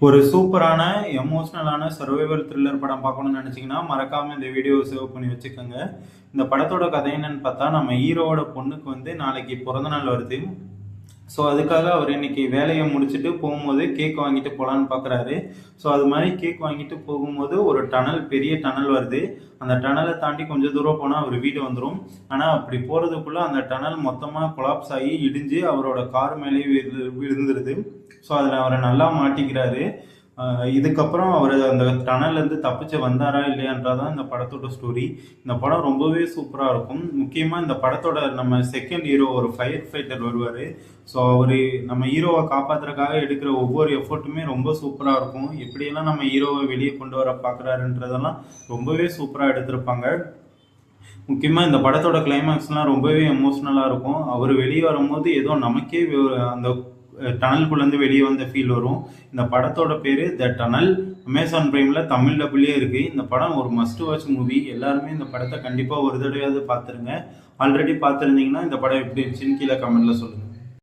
ஒரு சூப்பரான எமோஷனலான survival thriller படம் பார்க்கணும்னு நினைச்சீங்கன்னா மறக்காம இந்த வீடியோவை சேவ் பண்ணி வச்சுக்கோங்க. இந்த படத்தோட கதை என்னன்னு பார்த்தா, நம்ம ஹீரோவோட பொண்ணுக்கு நாளைக்கு பிறந்த நாள் வருது. ஸோ அதுக்காக அவர் இன்னைக்கு வேலையை முடிச்சுட்டு போகும்போது கேக் வாங்கிட்டு போகலான்னு பார்க்குறாரு. ஸோ அது மாதிரி கேக் வாங்கிட்டு போகும்போது ஒரு டனல், பெரிய டனல் வருது. அந்த டனலை தாண்டி கொஞ்சம் தூரம் போனால் அவர் வீடு வந்துடும். ஆனால் அப்படி போகிறதுக்குள்ளே அந்த டனல் மொத்தமாக கொலாப்ஸ் ஆகி இடிஞ்சு அவரோட கார் மேலேயே விழுந்துருது. ஸோ அதில் அவரை நல்லா மாட்டிக்கிறாரு. இதுக்கப்புறம் அவர் அந்த டனல்லேருந்து தப்பிச்சு வந்தாரா இல்லையான்றதான் இந்த படத்தோட ஸ்டோரி. இந்த படம் ரொம்பவே சூப்பராக இருக்கும். முக்கியமாக இந்த படத்தோட நம்ம செகண்ட் ஹீரோ ஒரு ஃபயர் ஃபைட்டர் வருவார். ஸோ அவர் நம்ம ஹீரோவை காப்பாற்றுறதுக்காக எடுக்கிற ஒவ்வொரு எஃபர்ட்டுமே ரொம்ப சூப்பராக இருக்கும். எப்படியெல்லாம் நம்ம ஹீரோவை வெளியே கொண்டு வர பார்க்குறாருன்றதெல்லாம் ரொம்பவே சூப்பராக எடுத்திருப்பாங்க. முக்கியமாக இந்த படத்தோட கிளைமேக்ஸ்லாம் ரொம்பவே எமோஷ்னலாக இருக்கும். அவர் வெளியே வரும்போது ஏதோ நமக்கே அந்த டனல்குள்ளேருந்து வெளியே வந்த ஃபீல் வரும். இந்த படத்தோட பேர் த டனல். அமேசான் பிரைமில் தமிழ் டபுள்யே இருக்குது. இந்த படம் ஒரு மஸ்ட் வாட்ச் மூவி. எல்லாருமே இந்த படத்தை கண்டிப்பாக ஒரு தடவையாவது பார்த்துருங்க. ஆல்ரெடி பார்த்துருந்தீங்கன்னா இந்த படம் எப்படி இருந்துச்சுன்னு கீழே கமெண்ட்டில் சொல்லுங்கள்.